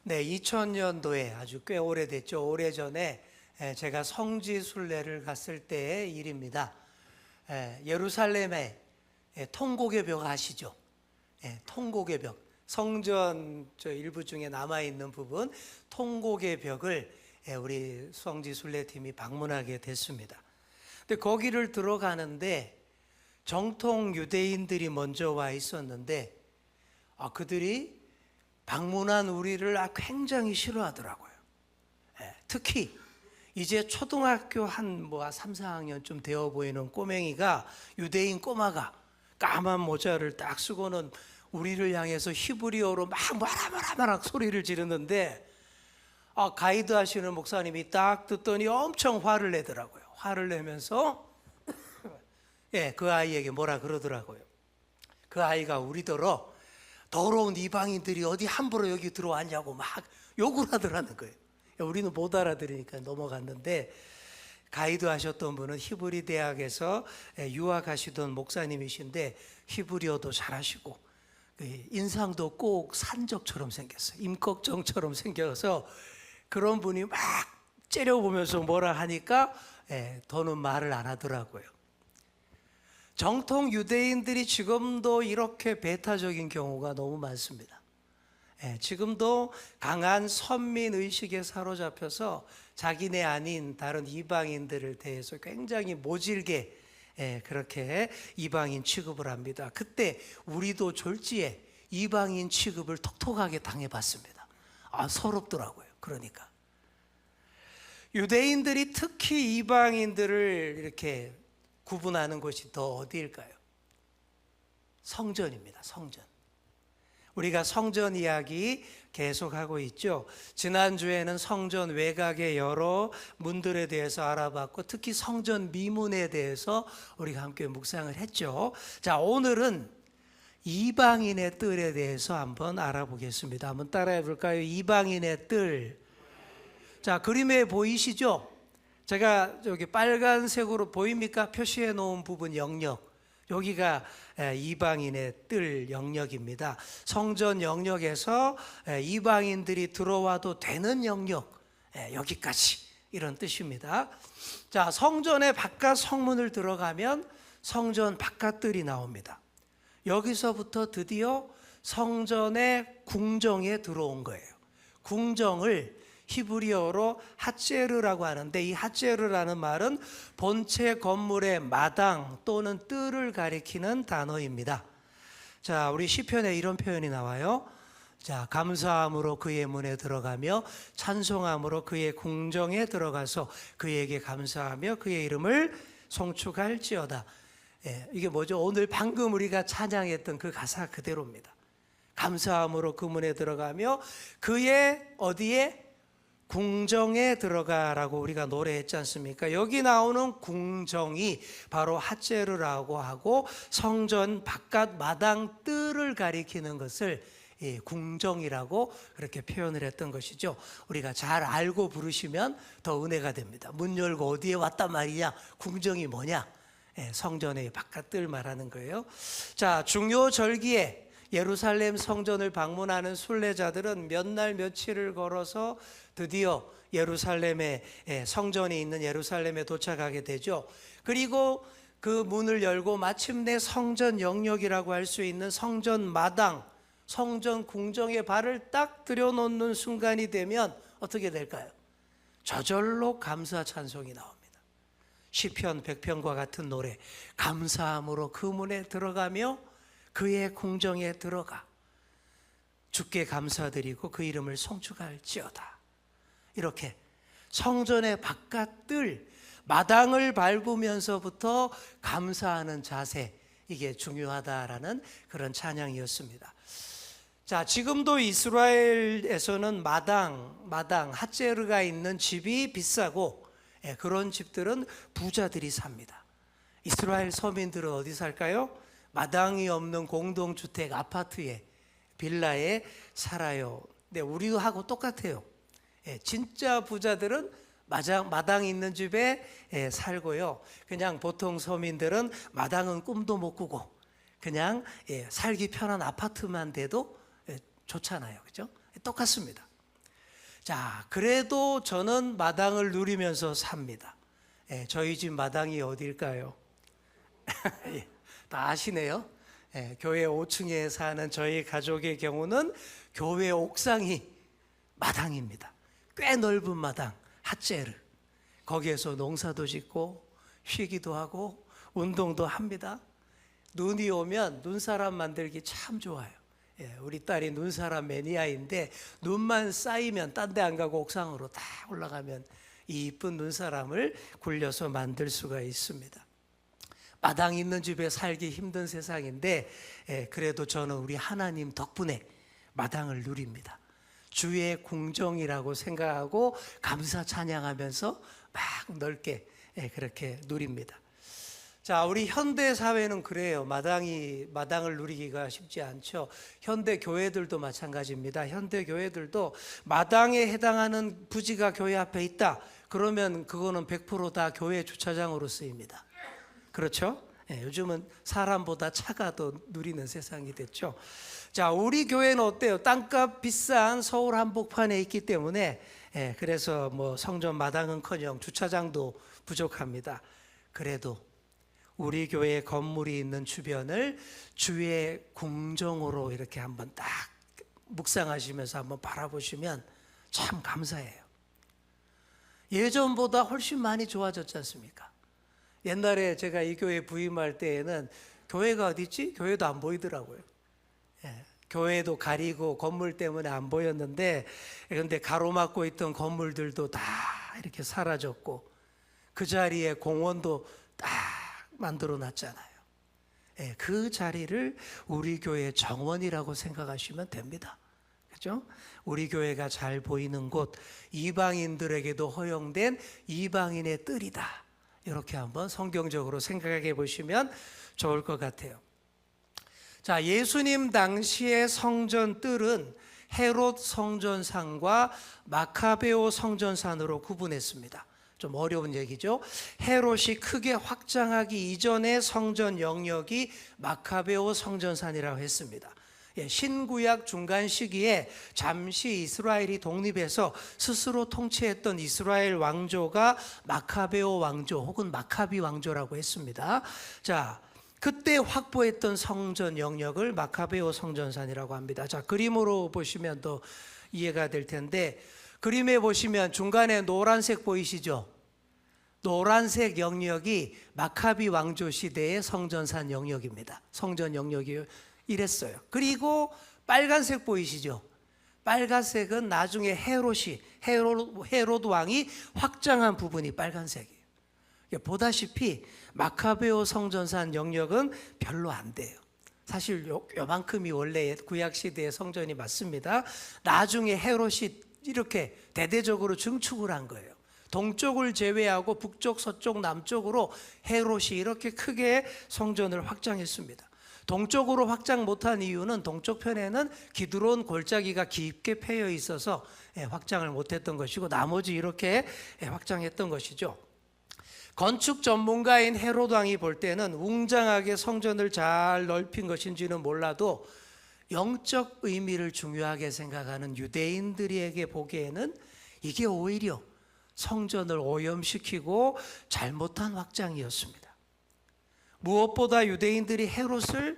네, 2000년도에 아주 꽤 오래됐죠. 오래전에 제가 성지 순례를 갔을 때의 일입니다. 예루살렘에 통곡의 벽 아시죠? 통곡의 벽. 성전 저 일부 중에 남아있는 부분 통곡의 벽을 우리 성지 순례팀이 방문하게 됐습니다. 근데 거기를 들어가는데 정통 유대인들이 먼저 와 있었는데 그들이 방문한 우리를 굉장히 싫어하더라고요. 특히 이제 초등학교 한 3, 4학년쯤 되어 보이는 꼬맹이가, 유대인 꼬마가 까만 모자를 딱 쓰고는 우리를 향해서 히브리어로 막 마라마라마라 소리를 지르는데 가이드 하시는 목사님이 딱 듣더니 엄청 화를 내더라고요. 화를 내면서 그 아이에게 뭐라 그러더라고요. 그 아이가 우리더러 더러운 이방인들이 어디 함부로 여기 들어왔냐고 막 욕을 하더라는 거예요. 우리는 못 알아들으니까 넘어갔는데, 가이드 하셨던 분은 히브리 대학에서 유학하시던 목사님이신데 히브리어도 잘하시고 인상도 꼭 산적처럼 생겼어요. 임꺽정처럼 생겨서 그런 분이 막 째려보면서 뭐라 하니까 더는 말을 안 하더라고요. 정통 유대인들이 지금도 이렇게 배타적인 경우가 너무 많습니다. 지금도 강한 선민의식에 사로잡혀서 자기네 아닌 다른 이방인들을 대해서 굉장히 모질게 그렇게 이방인 취급을 합니다. 그때 우리도 졸지에 이방인 취급을 톡톡하게 당해봤습니다. 서럽더라고요. 그러니까 유대인들이 특히 이방인들을 이렇게 구분하는 곳이 더 어디일까요? 성전입니다. 성전. 우리가 성전 이야기 계속하고 있죠. 지난주에는 성전 외곽의 여러 문들에 대해서 알아봤고, 특히 성전 미문에 대해서 우리가 함께 묵상을 했죠. 자, 오늘은 이방인의 뜰에 대해서 한번 알아보겠습니다. 한번 따라해 볼까요? 이방인의 뜰. 자, 그림에 보이시죠? 제가 여기 빨간색으로 보입니까? 표시해 놓은 부분 영역. 여기가 이방인의 뜰 영역입니다. 성전 영역에서 이방인들이 들어와도 되는 영역, 여기까지, 이런 뜻입니다. 자, 성전의 바깥 성문을 들어가면 성전 바깥 뜰이 나옵니다. 여기서부터 드디어 성전의 궁정에 들어온 거예요. 궁정을 히브리어로 핫제르라고 하는데, 이 핫제르라는 말은 본체 건물의 마당 또는 뜰을 가리키는 단어입니다. 자, 우리 시편에 이런 표현이 나와요. 자, 감사함으로 그의 문에 들어가며 찬송함으로 그의 궁정에 들어가서 그에게 감사하며 그의 이름을 송축할지어다. 이게 뭐죠? 오늘 방금 우리가 찬양했던 그 가사 그대로입니다. 감사함으로 그 문에 들어가며 그의 어디에? 궁정에 들어가라고 우리가 노래했지 않습니까? 여기 나오는 궁정이 바로 핫제르라고 하고, 성전 바깥 마당 뜰을 가리키는 것을 궁정이라고 그렇게 표현을 했던 것이죠. 우리가 잘 알고 부르시면 더 은혜가 됩니다. 문 열고 어디에 왔단 말이냐? 궁정이 뭐냐? 성전의 바깥 뜰 말하는 거예요. 자, 중요 절기에 예루살렘 성전을 방문하는 순례자들은 몇 날 며칠을 걸어서 드디어 예루살렘에, 성전이 있는 예루살렘에 도착하게 되죠. 그리고 그 문을 열고 마침내 성전 영역이라고 할 수 있는 성전 마당, 성전 궁정에 발을 딱 들여놓는 순간이 되면 어떻게 될까요? 저절로 감사 찬송이 나옵니다. 시편 100편과 같은 노래, 감사함으로 그 문에 들어가며 그의 궁정에 들어가 주께 감사드리고 그 이름을 송축할지어다. 이렇게 성전의 바깥 뜰, 마당을 밟으면서부터 감사하는 자세, 이게 중요하다라는 그런 찬양이었습니다. 자, 지금도 이스라엘에서는 마당, 핫제르가 있는 집이 비싸고, 그런 집들은 부자들이 삽니다. 이스라엘 서민들은 어디 살까요? 마당이 없는 공동주택 아파트에, 빌라에 살아요. 근데 우리도 하고 똑같아요. 진짜 부자들은 마당이 있는 집에 살고요. 그냥 보통 서민들은 마당은 꿈도 못 꾸고 그냥 살기 편한 아파트만 돼도 좋잖아요. 그죠? 똑같습니다. 자, 그래도 저는 마당을 누리면서 삽니다. 예, 저희 집 마당이 어딜까요? 예, 다 아시네요. 예, 교회 5층에 사는 저희 가족의 경우는 교회 옥상이 마당입니다. 꽤 넓은 마당, 핫제르. 거기에서 농사도 짓고 쉬기도 하고 운동도 합니다. 눈이 오면 눈사람 만들기 참 좋아요. 예, 우리 딸이 눈사람 매니아인데 눈만 쌓이면 딴 데 안 가고 옥상으로 다 올라가면 이 이쁜 눈사람을 굴려서 만들 수가 있습니다. 마당 있는 집에 살기 힘든 세상인데 그래도 저는 우리 하나님 덕분에 마당을 누립니다. 주의 궁정이라고 생각하고 감사 찬양하면서 막 넓게 그렇게 누립니다. 자, 우리 현대 사회는 그래요. 마당을 누리기가 쉽지 않죠. 현대 교회들도 마찬가지입니다. 현대 교회들도 마당에 해당하는 부지가 교회 앞에 있다. 그러면 그거는 100% 다 교회 주차장으로 쓰입니다. 그렇죠? 요즘은 사람보다 차가 더 누리는 세상이 됐죠. 자, 우리 교회는 어때요? 땅값 비싼 서울 한복판에 있기 때문에 그래서 뭐 성전 마당은커녕 주차장도 부족합니다. 그래도 우리 교회 건물이 있는 주변을 주의 궁정으로 이렇게 한번 딱 묵상하시면서 한번 바라보시면 참 감사해요. 예전보다 훨씬 많이 좋아졌지 않습니까? 옛날에 제가 이 교회 부임할 때에는 교회가 어디 있지? 교회도 안 보이더라고요. 교회도 가리고 건물 때문에 안 보였는데, 그런데 가로막고 있던 건물들도 다 이렇게 사라졌고 그 자리에 공원도 딱 만들어 놨잖아요. 그 자리를 우리 교회의 정원이라고 생각하시면 됩니다. 그죠? 우리 교회가 잘 보이는 곳, 이방인들에게도 허용된 이방인의 뜰이다. 이렇게 한번 성경적으로 생각해 보시면 좋을 것 같아요. 자, 예수님 당시의 성전 뜰은 헤롯 성전산과 마카베오 성전산으로 구분했습니다. 좀 어려운 얘기죠. 헤롯이 크게 확장하기 이전의 성전 영역이 마카베오 성전산이라고 했습니다. 신구약 중간 시기에 잠시 이스라엘이 독립해서 스스로 통치했던 이스라엘 왕조가 마카베오 왕조 혹은 마카비 왕조라고 했습니다. 자, 그때 확보했던 성전 영역을 마카베오 성전산이라고 합니다. 자, 그림으로 보시면 더 이해가 될 텐데, 그림에 보시면 중간에 노란색 보이시죠? 노란색 영역이 마카비 왕조 시대의 성전산 영역입니다. 성전 영역이 이랬어요. 그리고 빨간색 보이시죠? 빨간색은 나중에 헤롯 왕이 확장한 부분이 빨간색이에요. 보다시피 마카베오 성전산 영역은 별로 안 돼요. 사실 요만큼이 원래 구약 시대의 성전이 맞습니다. 나중에 헤롯이 이렇게 대대적으로 증축을 한 거예요. 동쪽을 제외하고 북쪽, 서쪽, 남쪽으로 헤롯이 이렇게 크게 성전을 확장했습니다. 동쪽으로 확장 못한 이유는 동쪽 편에는 기드론 골짜기가 깊게 패여 있어서 확장을 못했던 것이고, 나머지 이렇게 확장했던 것이죠. 건축 전문가인 헤롯 왕이 볼 때는 웅장하게 성전을 잘 넓힌 것인지는 몰라도 영적 의미를 중요하게 생각하는 유대인들에게 보기에는 이게 오히려 성전을 오염시키고 잘못한 확장이었습니다. 무엇보다 유대인들이 헤롯을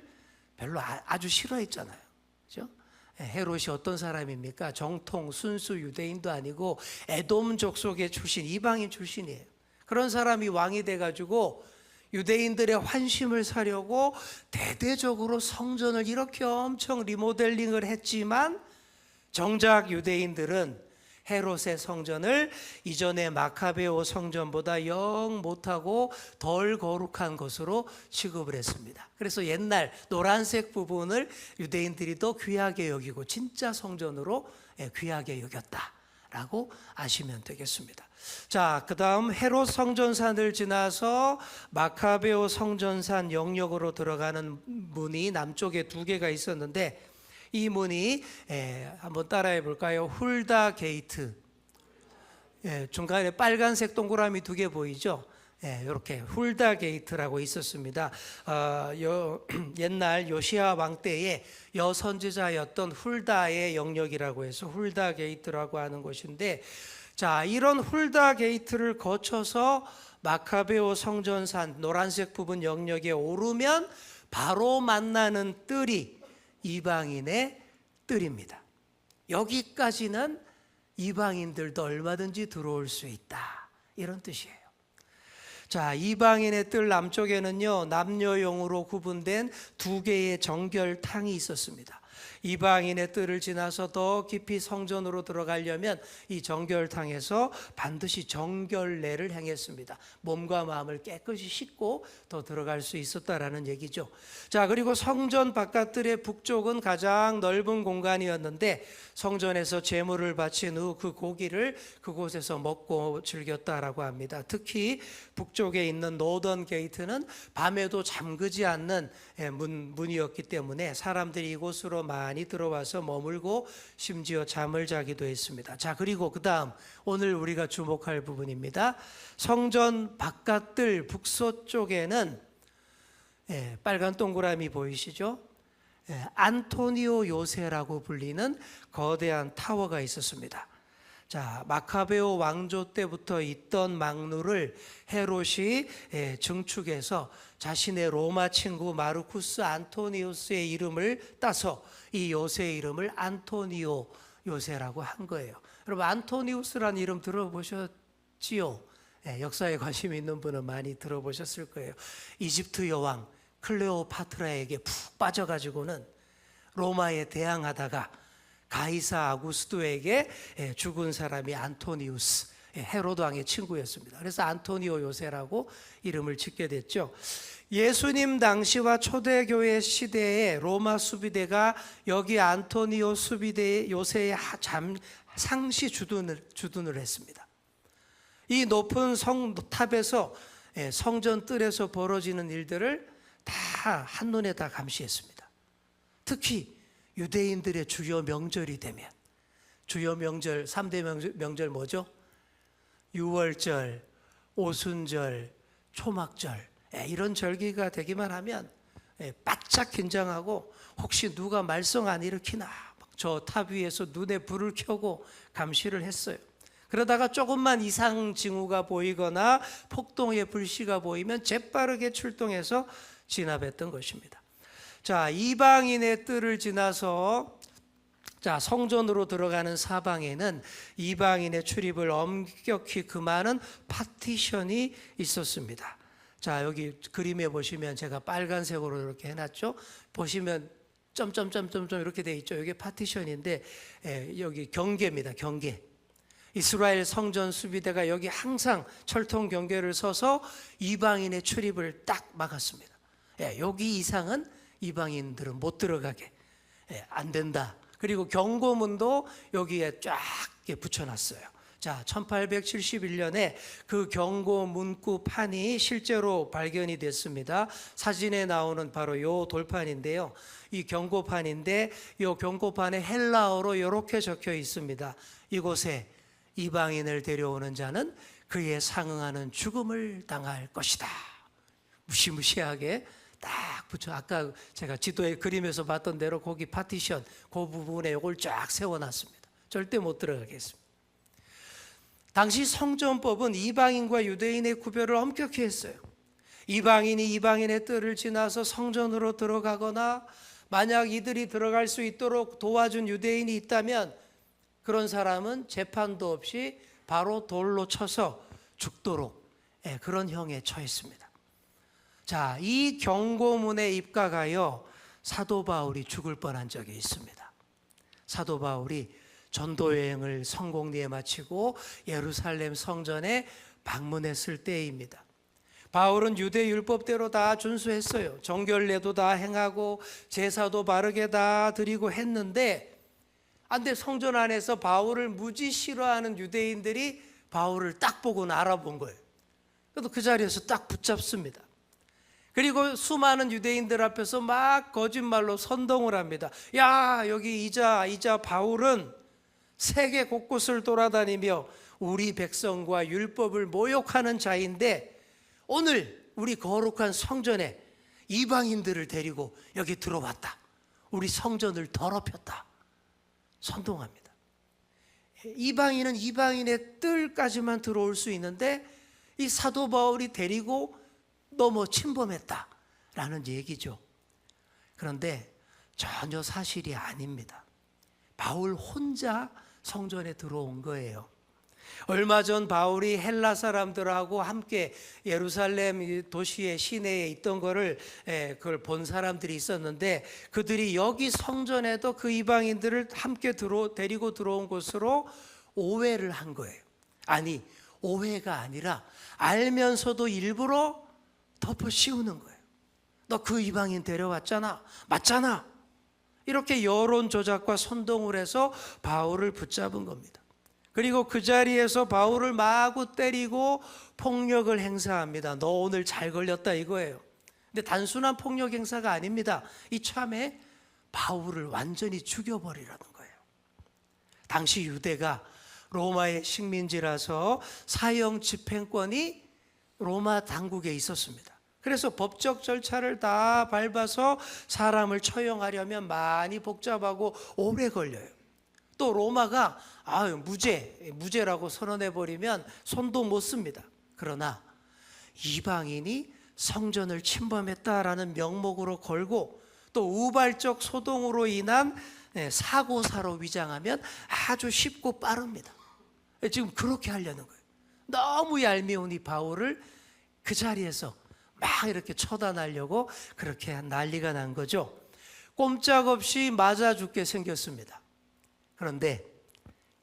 별로 아주 싫어했잖아요. 그렇죠? 헤롯이 어떤 사람입니까? 정통 순수 유대인도 아니고 에돔 족속의 출신, 이방인 출신이에요. 그런 사람이 왕이 돼가지고 유대인들의 환심을 사려고 대대적으로 성전을 이렇게 엄청 리모델링을 했지만, 정작 유대인들은 헤롯의 성전을 이전의 마카베오 성전보다 영 못하고 덜 거룩한 것으로 취급을 했습니다. 그래서 옛날 노란색 부분을 유대인들이 더 귀하게 여기고 진짜 성전으로 귀하게 여겼다라고 아시면 되겠습니다. 자, 그 다음 헤롯 성전산을 지나서 마카베오 성전산 영역으로 들어가는 문이 남쪽에 2개가 있었는데, 이 문이 한번 따라해 볼까요? 훌다 게이트. 중간에 빨간색 동그라미 2개 보이죠? 이렇게 훌다 게이트라고 있었습니다. 옛날 요시야 왕 때에 여선지자였던 훌다의 영역이라고 해서 훌다 게이트라고 하는 곳인데, 자, 이런 훌다 게이트를 거쳐서 마카베오 성전산 노란색 부분 영역에 오르면 바로 만나는 뜰이 이방인의 뜰입니다. 여기까지는 이방인들도 얼마든지 들어올 수 있다, 이런 뜻이에요. 자, 이방인의 뜰 남쪽에는요, 남녀용으로 구분된 2개의 정결탕이 있었습니다. 이방인의 뜰을 지나서 더 깊이 성전으로 들어가려면 이 정결탕에서 반드시 정결례를 행했습니다. 몸과 마음을 깨끗이 씻고 더 들어갈 수 있었다라는 얘기죠. 자, 그리고 성전 바깥뜰의 북쪽은 가장 넓은 공간이었는데, 성전에서 제물을 바친 후 그 고기를 그곳에서 먹고 즐겼다라고 합니다. 특히 북쪽에 있는 노던 게이트는 밤에도 잠그지 않는 문이었기 때문에 사람들이 이곳으로 많이 들어와서 머물고 심지어 잠을 자기도 했습니다. 자, 그리고 그 다음 오늘 우리가 주목할 부분입니다. 성전 바깥뜰 북서쪽에는 빨간 동그라미 보이시죠? 안토니오 요새라고 불리는 거대한 타워가 있었습니다. 자, 마카베오 왕조 때부터 있던 망루를 헤롯이 증축해서 자신의 로마 친구 마르쿠스 안토니우스의 이름을 따서 이 요새의 이름을 안토니오 요새라고 한 거예요. 여러분, 안토니우스라는 이름 들어보셨지요? 역사에 관심 있는 분은 많이 들어보셨을 거예요. 이집트 여왕 클레오파트라에게 푹 빠져가지고는 로마에 대항하다가 가이사 아구스도에게 죽은 사람이 안토니우스, 헤로드 왕의 친구였습니다. 그래서 안토니오 요새라고 이름을 짓게 됐죠. 예수님 당시와 초대교회 시대에 로마 수비대가 여기 안토니오 수비대 요새에 상시 주둔을 했습니다. 이 높은 성탑에서 성전 뜰에서 벌어지는 일들을 다 한눈에 다 감시했습니다. 특히 유대인들의 주요 명절이 되면, 주요 명절 3대 명절 뭐죠? 유월절, 오순절, 초막절, 이런 절기가 되기만 하면 바짝 긴장하고 혹시 누가 말썽 안 일으키나 저 탑 위에서 눈에 불을 켜고 감시를 했어요. 그러다가 조금만 이상 징후가 보이거나 폭동의 불씨가 보이면 재빠르게 출동해서 진압했던 것입니다. 자, 이방인의 뜰을 지나서 자, 성전으로 들어가는 사방에는 이방인의 출입을 엄격히 금하는 파티션이 있었습니다. 자, 여기 그림에 보시면 제가 빨간색으로 이렇게 해놨죠. 보시면 점점점점 이렇게 돼 있죠. 이게 파티션인데 여기 경계입니다. 경계. 이스라엘 성전 수비대가 여기 항상 철통 경계를 서서 이방인의 출입을 딱 막았습니다. 여기 이상은 이방인들은 못 들어가게 안 된다. 그리고 경고문도 여기에 쫙 붙여놨어요. 자, 1871년에 그 경고 문구판이 실제로 발견이 됐습니다. 사진에 나오는 바로 이 돌판인데요. 이 경고판인데 이 경고판에 헬라어로 이렇게 적혀 있습니다. 이곳에 이방인을 데려오는 자는 그에 상응하는 죽음을 당할 것이다. 무시무시하게 딱 붙여. 아까 제가 지도에 그림에서 봤던 대로 거기 파티션 그 부분에 이걸 쫙 세워놨습니다. 절대 못 들어가게 했습니다. 당시 성전법은 이방인과 유대인의 구별을 엄격히 했어요. 이방인이 이방인의 뜰을 지나서 성전으로 들어가거나 만약 이들이 들어갈 수 있도록 도와준 유대인이 있다면 그런 사람은 재판도 없이 바로 돌로 쳐서 죽도록 그런 형에 처했습니다. 자, 이 경고문에 입각하여 사도 바울이 죽을 뻔한 적이 있습니다. 사도 바울이 전도 여행을 성공리에 마치고 예루살렘 성전에 방문했을 때입니다. 바울은 유대 율법대로 다 준수했어요. 정결례도 다 행하고 제사도 바르게 다 드리고 했는데, 근데 성전 안에서 바울을 무지 싫어하는 유대인들이 바울을 딱 보고는 알아본 거예요. 그래도 그 자리에서 딱 붙잡습니다. 그리고 수많은 유대인들 앞에서 막 거짓말로 선동을 합니다. 야, 여기 이자 바울은 세계 곳곳을 돌아다니며 우리 백성과 율법을 모욕하는 자인데 오늘 우리 거룩한 성전에 이방인들을 데리고 여기 들어왔다. 우리 성전을 더럽혔다. 선동합니다. 이방인은 이방인의 뜰까지만 들어올 수 있는데 이 사도 바울이 데리고 넘어 침범했다라는 얘기죠. 그런데 전혀 사실이 아닙니다. 바울 혼자 성전에 들어온 거예요. 얼마 전 바울이 헬라 사람들하고 함께 예루살렘 도시의 시내에 있던 그걸 본 사람들이 있었는데, 그들이 여기 성전에도 그 이방인들을 함께 데리고 들어온 곳으로 오해를 한 거예요. 아니, 오해가 아니라 알면서도 일부러 덮어 씌우는 거예요. 너 그 이방인 데려왔잖아, 맞잖아. 이렇게 여론 조작과 선동을 해서 바울을 붙잡은 겁니다. 그리고 그 자리에서 바울을 마구 때리고 폭력을 행사합니다. 너 오늘 잘 걸렸다 이거예요. 근데 단순한 폭력 행사가 아닙니다. 이참에 바울을 완전히 죽여버리라는 거예요. 당시 유대가 로마의 식민지라서 사형 집행권이 로마 당국에 있었습니다. 그래서 법적 절차를 다 밟아서 사람을 처형하려면 많이 복잡하고 오래 걸려요. 또 로마가 무죄라고 선언해버리면 손도 못 씁니다. 그러나 이방인이 성전을 침범했다라는 명목으로 걸고 또 우발적 소동으로 인한 사고사로 위장하면 아주 쉽고 빠릅니다. 지금 그렇게 하려는 거예요. 너무 얄미운 이 바울을 그 자리에서 막 이렇게 처단하려고 그렇게 난리가 난 거죠. 꼼짝없이 맞아 죽게 생겼습니다. 그런데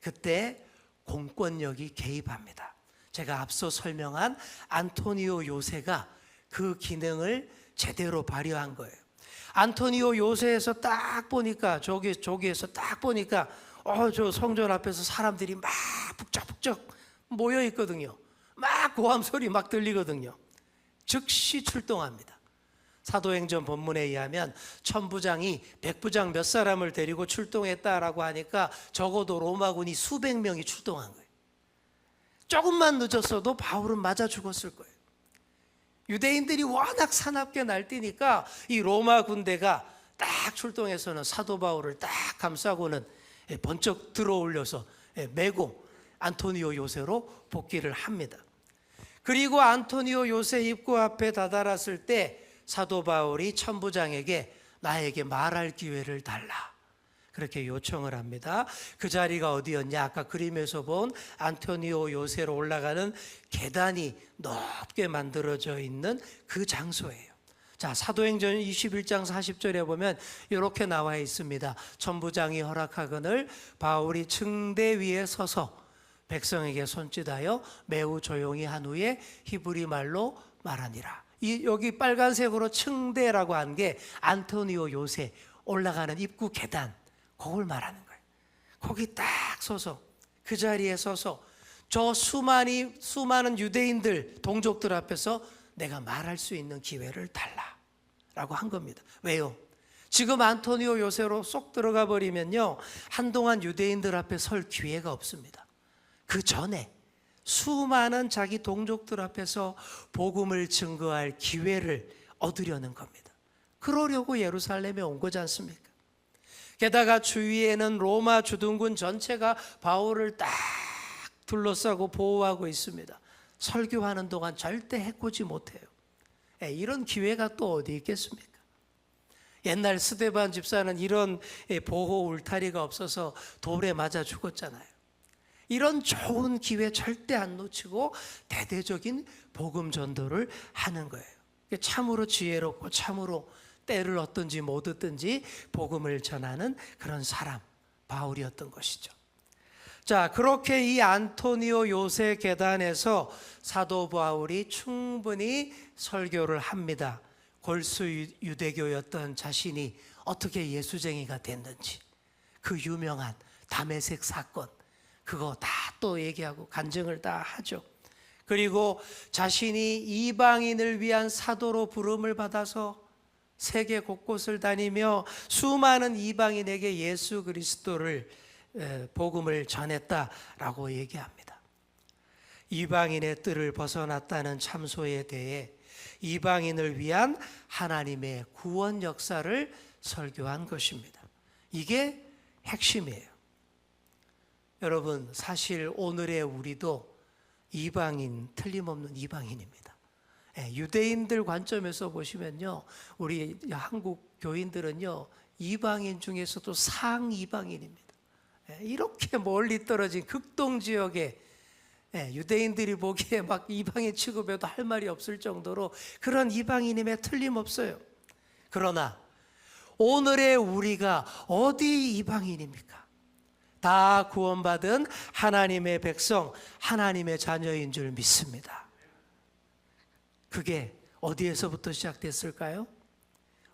그때 공권력이 개입합니다. 제가 앞서 설명한 안토니오 요새가 그 기능을 제대로 발휘한 거예요. 안토니오 요새에서 딱 보니까 저기에서 딱 보니까 저 성전 앞에서 사람들이 막 북적북적 모여 있거든요. 막 고함 소리 막 들리거든요. 즉시 출동합니다. 사도행전 본문에 의하면 천부장이 백부장 몇 사람을 데리고 출동했다라고 하니까 적어도 로마군이 수백 명이 출동한 거예요. 조금만 늦었어도 바울은 맞아 죽었을 거예요. 유대인들이 워낙 사납게 날뛰니까 이 로마 군대가 딱 출동해서는 사도 바울을 딱 감싸고는 번쩍 들어올려서 메고 안토니오 요새로 복귀를 합니다. 그리고 안토니오 요새 입구 앞에 다다랐을 때 사도 바울이 천부장에게 나에게 말할 기회를 달라, 그렇게 요청을 합니다. 그 자리가 어디였냐? 아까 그림에서 본 안토니오 요새로 올라가는 계단이 높게 만들어져 있는 그 장소예요. 자, 사도행전 21장 40절에 보면 이렇게 나와 있습니다. 천부장이 허락하거늘 바울이 층대 위에 서서 백성에게 손짓하여 매우 조용히 한 후에 히브리 말로 말하니라. 여기 빨간색으로 층대라고 한 게 안토니오 요새 올라가는 입구 계단, 그걸 말하는 거예요. 거기 딱 서서, 그 자리에 서서 저 수많은 유대인들, 동족들 앞에서 내가 말할 수 있는 기회를 달라라고 한 겁니다. 왜요? 지금 안토니오 요새로 쏙 들어가 버리면요, 한동안 유대인들 앞에 설 기회가 없습니다. 그 전에 수많은 자기 동족들 앞에서 복음을 증거할 기회를 얻으려는 겁니다. 그러려고 예루살렘에 온 거지 않습니까? 게다가 주위에는 로마 주둔군 전체가 바울을 딱 둘러싸고 보호하고 있습니다. 설교하는 동안 절대 해코지 못해요. 이런 기회가 또 어디 있겠습니까? 옛날 스데반 집사는 이런 보호 울타리가 없어서 돌에 맞아 죽었잖아요. 이런 좋은 기회 절대 안 놓치고 대대적인 복음 전도를 하는 거예요. 참으로 지혜롭고 참으로 때를 얻든지 못 얻든지 복음을 전하는 그런 사람, 바울이었던 것이죠. 자, 그렇게 이 안토니오 요새 계단에서 사도 바울이 충분히 설교를 합니다. 골수 유대교였던 자신이 어떻게 예수쟁이가 됐는지, 그 유명한 다메섹 사건, 그거 다 또 얘기하고 간증을 다 하죠. 그리고 자신이 이방인을 위한 사도로 부름을 받아서 세계 곳곳을 다니며 수많은 이방인에게 예수 그리스도를 복음을 전했다라고 얘기합니다. 이방인의 뜰을 벗어났다는 참소에 대해 이방인을 위한 하나님의 구원 역사를 설교한 것입니다. 이게 핵심이에요. 여러분, 사실 오늘의 우리도 이방인, 틀림없는 이방인입니다. 유대인들 관점에서 보시면요, 우리 한국 교인들은요, 이방인 중에서도 상이방인입니다. 이렇게 멀리 떨어진 극동 지역에 유대인들이 보기에 막 이방인 취급해도 할 말이 없을 정도로 그런 이방인임에 틀림없어요. 그러나 오늘의 우리가 어디 이방인입니까? 다 구원받은 하나님의 백성, 하나님의 자녀인 줄 믿습니다. 그게 어디에서부터 시작됐을까요?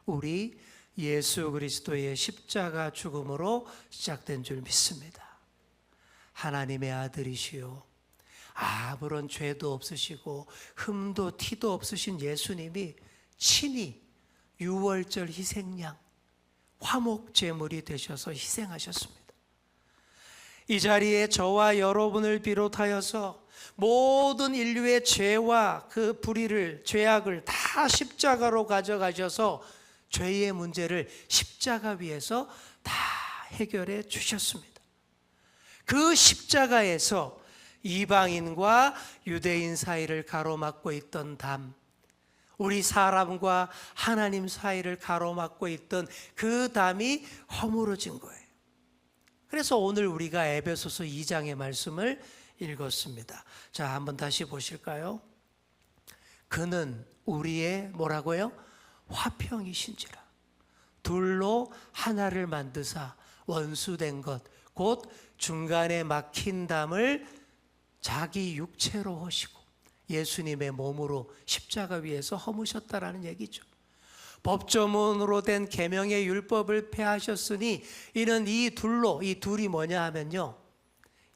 우리 예수 그리스도의 십자가 죽음으로 시작된 줄 믿습니다. 하나님의 아들이시요, 아무런 죄도 없으시고 흠도 티도 없으신 예수님이 친히 유월절 희생양, 화목 제물이 되셔서 희생하셨습니다. 이 자리에 저와 여러분을 비롯하여서 모든 인류의 죄와 그 불의를, 죄악을 다 십자가로 가져가셔서 죄의 문제를 십자가 위에서 다 해결해 주셨습니다. 그 십자가에서 이방인과 유대인 사이를 가로막고 있던 담, 우리 사람과 하나님 사이를 가로막고 있던 그 담이 허물어진 거예요. 그래서 오늘 우리가 에베소서 2장의 말씀을 읽었습니다. 자, 한번 다시 보실까요? 그는 우리의 뭐라고요? 화평이신지라. 둘로 하나를 만드사 원수된 것, 곧 중간에 막힌 담을 자기 육체로 하시고 예수님의 몸으로 십자가 위에서 허무셨다라는 얘기죠. 법조문으로 된 계명의 율법을 폐하셨으니 이는 이 둘로, 이 둘이 뭐냐 하면요,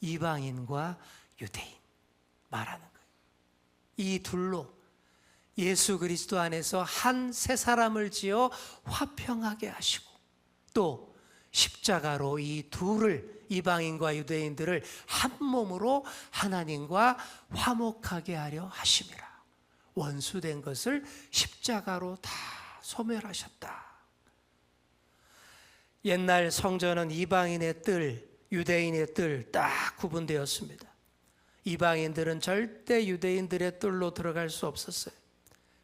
이방인과 유대인 말하는 거예요. 이 둘로 예수 그리스도 안에서 한 새 사람을 지어 화평하게 하시고, 또 십자가로 이 둘을, 이방인과 유대인들을 한 몸으로 하나님과 화목하게 하려 하심이라. 원수된 것을 십자가로 다 소멸하셨다. 옛날 성전은 이방인의 뜰, 유대인의 뜰 딱 구분되었습니다. 이방인들은 절대 유대인들의 뜰로 들어갈 수 없었어요.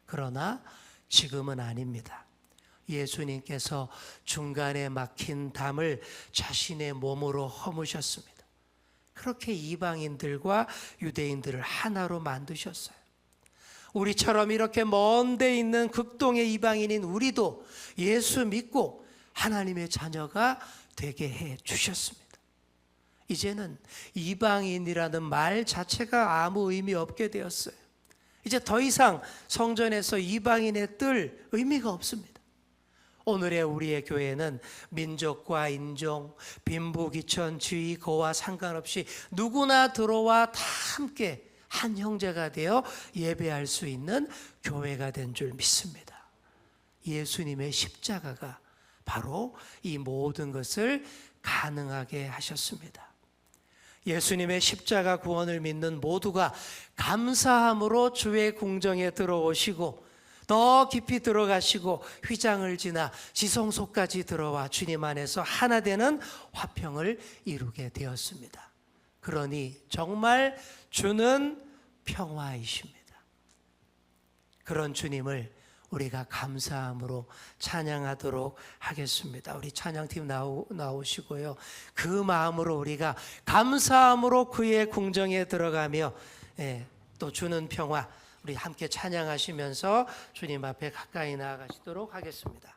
그러나 지금은 아닙니다. 예수님께서 중간에 막힌 담을 자신의 몸으로 허무셨습니다. 그렇게 이방인들과 유대인들을 하나로 만드셨어요. 우리처럼 이렇게 먼 데 있는 극동의 이방인인 우리도 예수 믿고 하나님의 자녀가 되게 해 주셨습니다. 이제는 이방인이라는 말 자체가 아무 의미 없게 되었어요. 이제 더 이상 성전에서 이방인의 뜰 의미가 없습니다. 오늘의 우리의 교회는 민족과 인종, 빈부귀천, 지위, 고와 상관없이 누구나 들어와 다 함께 한 형제가 되어 예배할 수 있는 교회가 된 줄 믿습니다. 예수님의 십자가가 바로 이 모든 것을 가능하게 하셨습니다. 예수님의 십자가 구원을 믿는 모두가 감사함으로 주의 궁정에 들어오시고 더 깊이 들어가시고 휘장을 지나 지성소까지 들어와 주님 안에서 하나 되는 화평을 이루게 되었습니다. 그러니 정말 주는 평화이십니다. 그런 주님을 우리가 감사함으로 찬양하도록 하겠습니다. 우리 찬양팀 나오시고요. 그 마음으로 우리가 감사함으로 그의 궁정에 들어가며 또 주는 평화, 우리 함께 찬양하시면서 주님 앞에 가까이 나아가시도록 하겠습니다.